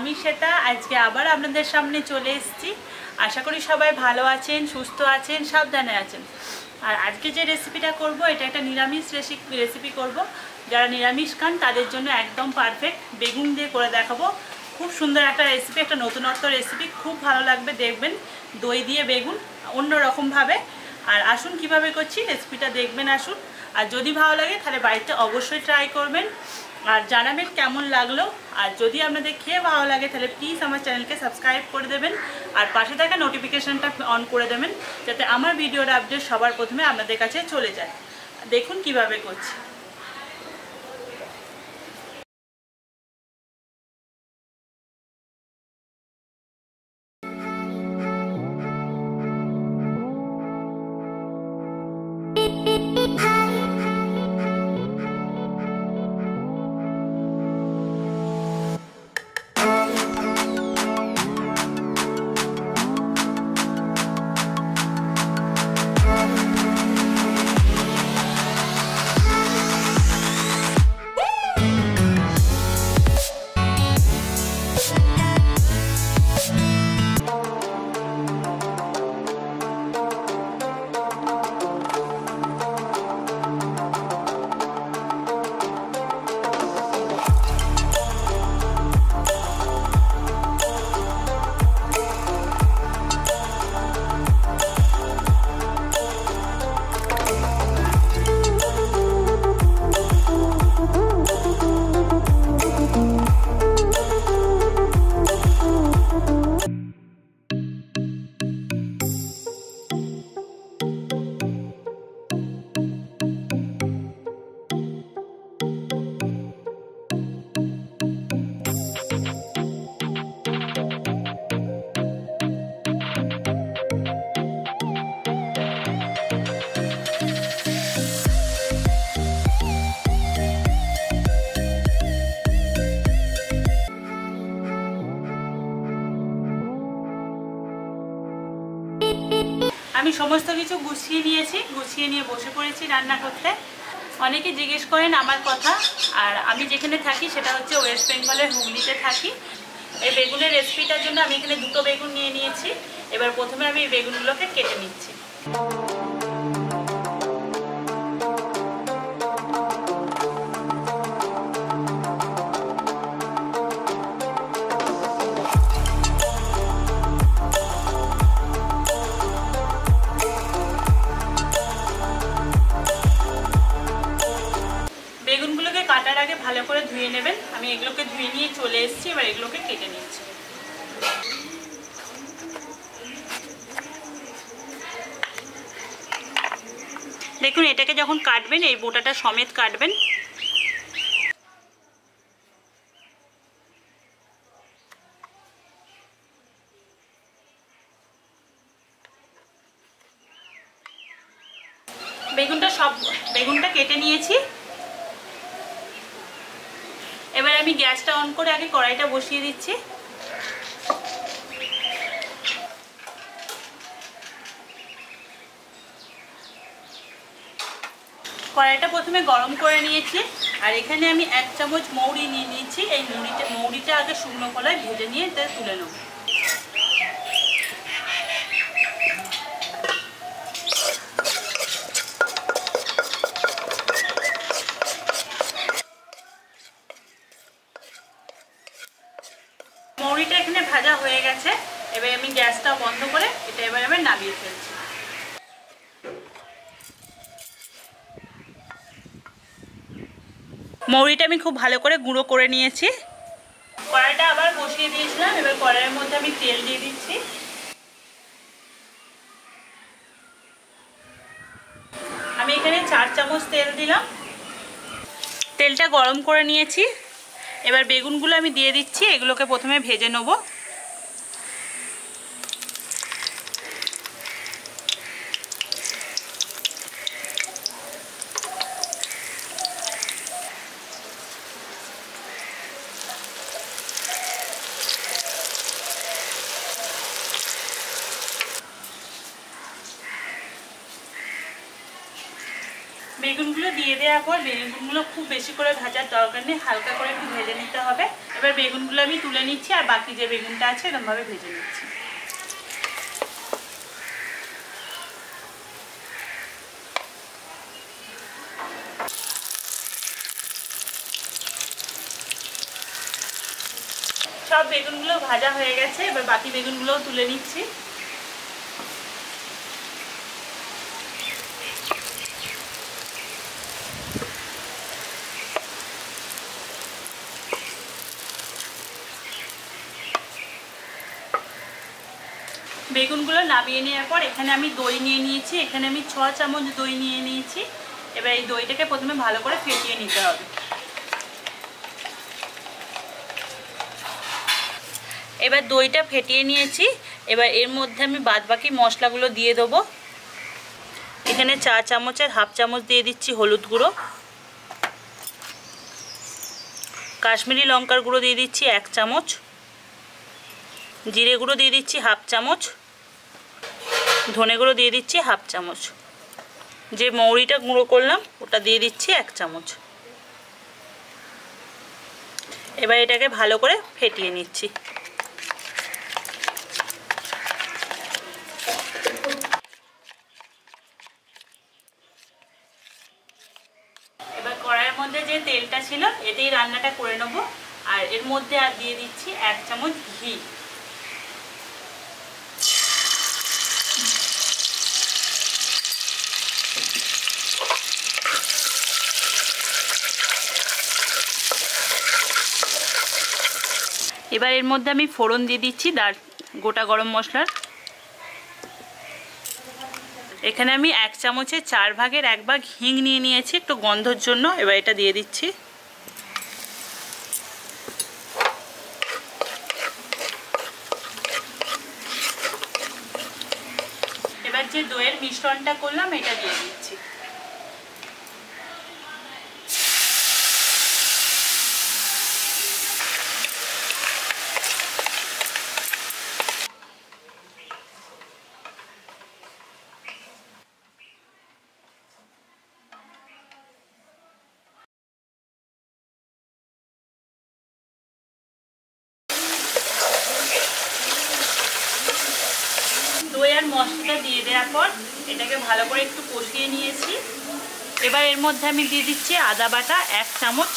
আমি সেটা আজকে আবার আপনাদের সামনে চলে এসেছি। আশা করি সবাই ভালো আছেন, সুস্থ আছেন, সাবধানে আছেন। আর আজকে যে রেসিপিটা করব এটা একটা নিরামিষ রেসিপি করব। যারা নিরামিষ খান তাদের জন্য একদম পারফেক্ট। বেগুন দিয়ে করে দেখাবো। খুব সুন্দর একটা রেসিপি, একটা নতুনত্ব রেসিপি, খুব ভালো লাগবে দেখবেন। দই দিয়ে বেগুন অন্য রকমভাবে। আর আসুন কিভাবে করছি রেসিপিটা দেখবেন আসুন। আর যদি ভালো লাগে তাহলে বাড়িতে অবশ্যই ট্রাই করবেন আর জানাবেন কেমন লাগলো। আর যদি আপনাদের খেয়ে ভালো লাগে তাহলে প্লিজ আমার চ্যানেলকে সাবস্ক্রাইব করে দেবেন আর পাশে থাকা নোটিফিকেশানটা অন করে দেবেন, যাতে আমার ভিডিওর আপডেট সবার প্রথমে আপনাদের কাছে চলে যায়। দেখুন কিভাবে করছি। আমি সমস্ত কিছু গুছিয়ে নিয়েছি, গুছিয়ে নিয়ে বসে পড়েছি রান্না করতে। অনেকে জিজ্ঞেস করেন আমার কথা। আর আমি যেখানে থাকি সেটা হচ্ছে ওয়েস্ট বেঙ্গলের হুগলিতে থাকি। এই বেগুনের রেসিপিটার জন্য আমি এখানে দুটো বেগুন নিয়ে নিয়েছি। এবার প্রথমে আমি এই বেগুনগুলোকে কেটে নিচ্ছি। বেগুনগুলোকে কাটার আগে ভালো করে ধুয়ে নেবেন। আমি এগুলোকে ধুয়ে নিয়ে চলে এসেছি। এবার এগুলোকে কেটে নিচ্ছি। দেখুন এটাকে যখন কাটবেন এই বোটাটা সমেত কাটবেন। বেগুনটা কেটে নিয়েছি। এবার আমি গ্যাসটা অন করে আগে কড়াইটা বসিয়ে দিচ্ছি। কড়াইটা প্রথমে গরম করে নিয়েছি। আর এখানে আমি 1 চামচ মৌরি নিয়ে নিয়েছি। এই মৌরিটা আগে শুকনো কড়াই ভেজে নিয়ে এটা তুলে নেব। মৌরিটা এখানে ভাজা হয়ে গেছে। এবার আমি গ্যাসটা বন্ধ করে এটা এবার আমি নামিয়ে ফেলছি। মৌরিটা আমি খুব ভালো করে গুঁড়ো করে নিয়েছি। কড়াইটা আবার বসিয়ে দিয়েছিলাম। এবার কড়াইয়ের মধ্যে আমি তেল দিয়ে দিচ্ছি। আমি এখানে 4 চামচ তেল দিলাম। তেলটা গরম করে নিয়েছি। এবার বেগুনগুলো আমি দিয়ে দিচ্ছি। এগুলোকে প্রথমে ভেজে নেব। বেগুনগুলো দিয়ে দেওয়ার পর বেগুনগুলো খুব বেশি করে ভাজার দরকার নেই, হালকা করে একটু ভেজে নিতে হবে। এবার বেগুনগুলো আমি তুলে নিচ্ছি আর বাকি যে বেগুনটা আছে এরকমভাবে ভেজে নিচ্ছি। সব বেগুনগুলো ভাজা হয়ে গেছে, এবার বাকি বেগুনগুলোও তুলে নিচ্ছি। বেগুনগুলো নামিয়ে নেওয়ার পর এখানে আমি দই নিয়ে নিয়েছি, এখানে আমি 6 চামচ দই নিয়ে নিয়েছি। এবার এই দইটাকে প্রথমে ভালো করে ফেটিয়ে নিতে হবে। এবার দইটা ফেটিয়ে নিয়েছি, এবার এর মধ্যে আমি বাদবাকি মশলাগুলো দিয়ে দেবো। এখানে 4 চামচের হাফ চামচ দিয়ে দিচ্ছি হলুদ গুঁড়ো, কাশ্মীরি লঙ্কার গুঁড়ো দিয়ে দিচ্ছি 1 চামচ, জিরে গুঁড়ো দিয়ে দিচ্ছি হাফ চামচ, ধনে গুঁড়ো দিয়ে দিচ্ছি হাফ চামচ, যে মৌরিটা গুঁড়ো করলাম ওটা দিয়ে দিচ্ছি 1 চামচ। এবার এটাকে ভালো করে ফেটিয়ে নিচ্ছি। এবার কড়াইয়ের মধ্যে যে তেলটা ছিল এতেই রান্নাটা করে নেব। আর এর মধ্যে আর দিয়ে দিচ্ছি 1 চামচ ঘি। এবার এর মধ্যে আমি ফোড়ন দিয়ে দিচ্ছি গোটা গরম মশলার। এখানে আমি 1 চামচের 4 ভাগের 1 ভাগ হিং নিয়ে নিয়েছি একটু গন্ধর জন্য। এবার এটা দিয়ে দিচ্ছি। এবার যে দইয়ের মিশ্রণটা করলাম এটা দিয়ে দিচ্ছি। দই আর মশলাটা দিয়ে দেওয়ার পর এটাকে ভালো করে একটু কষিয়ে নিয়েছি। এবার এর মধ্যে আমি দিয়ে দিচ্ছি আদা বাটা 1 চামচ,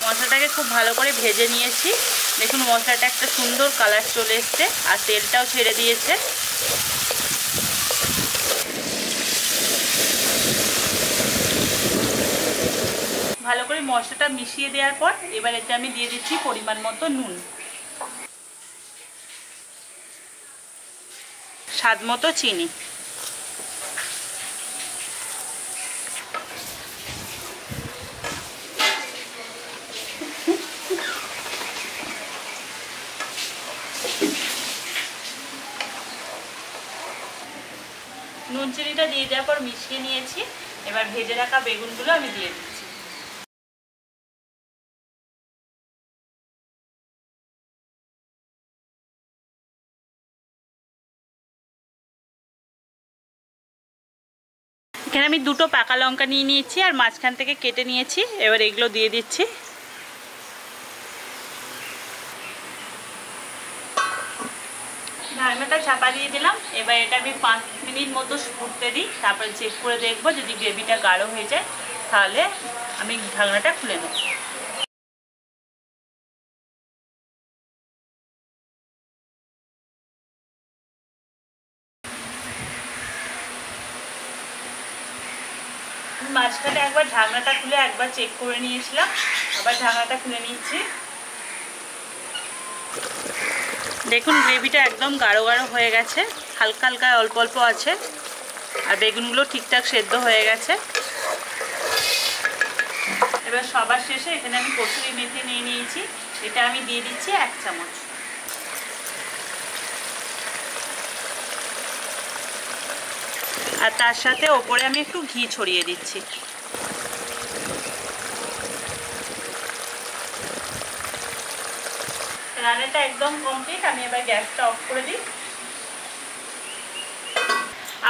মশলাটাকে খুব ভালো করে ভেজে নিয়েছি। দেখুন মশলাটা একটা সুন্দর কালার চলে এসছে আর তেলটাও ছেড়ে দিয়েছে। ভালো করে মশলাটা মিশিয়ে দেওয়ার পর এবার এতে আমি দিয়ে দিচ্ছি পরিমাণ মতো নুন, স্বাদ মতো চিনি। নুন চিনিটা দিয়ে দেওয়ার পর মিশিয়ে নিয়েছি। এবার ভেজে রাখা বেগুনগুলো আমি দিয়ে দিচ্ছি। এখানে আমি 2টো পাকা লঙ্কা নিয়ে নিয়েছি আর মাঝখান থেকে কেটে নিয়েছি। এবার এগুলো দিয়ে দিচ্ছি। ঢাকনাটা চাপা দিয়ে দিলাম। এবার এটা আমি 5 মিনিট মতো ফুটতে দিই, তারপরে চেক করে দেখবো যদি গ্রেভিটা গাঢ় হয়ে যায় তাহলে আমি ঢাকনাটা খুলে নেব। মাঝখানে একবার ঢাকনাটা খুলে একবার চেক করে নিয়েছিলাম, আবার ঢাকনাটা খুলে নিচ্ছি। দেখুন গ্রেভিটা একদম গাঢ় গাঢ় হয়ে গেছে, হালকা হালকা অল্প অল্প আছে আর বেগুনগুলো ঠিকঠাক সেদ্ধ হয়ে গেছে। এবার সবার শেষে এখানে আমি কসুরি মেথি নিয়ে নিয়েছি, এটা আমি দিয়ে দিচ্ছি 1 চামচ। আর তার সাথে ওপরে আমি একটু ঘি ছড়িয়ে দিচ্ছি। রান্নাটা একদম কমপ্লিট। আমি এবার গ্যাসটা অফ করে দিই।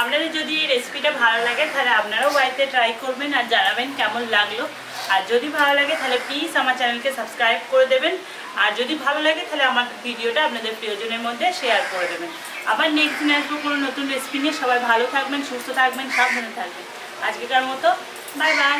আপনাদের যদি এই রেসিপিটা ভালো লাগে তাহলে আপনারাও বাড়িতে ট্রাই করবেন আর জানাবেন কেমন লাগলো। আর যদি ভালো লাগে তাহলে প্লিজ আমার চ্যানেলকে সাবস্ক্রাইব করে দেবেন। আর যদি ভালো লাগে তাহলে আমার ভিডিওটা আপনাদের প্রিয়জনের মধ্যে শেয়ার করে দেবেন। আবার নেক্সট দিন আসবো কোনো নতুন রেসিপি নিয়ে। সবাই ভালো থাকবেন, সুস্থ থাকবেন, সাবধানে থাকবেন। আজকেকার মতো বাই বাই।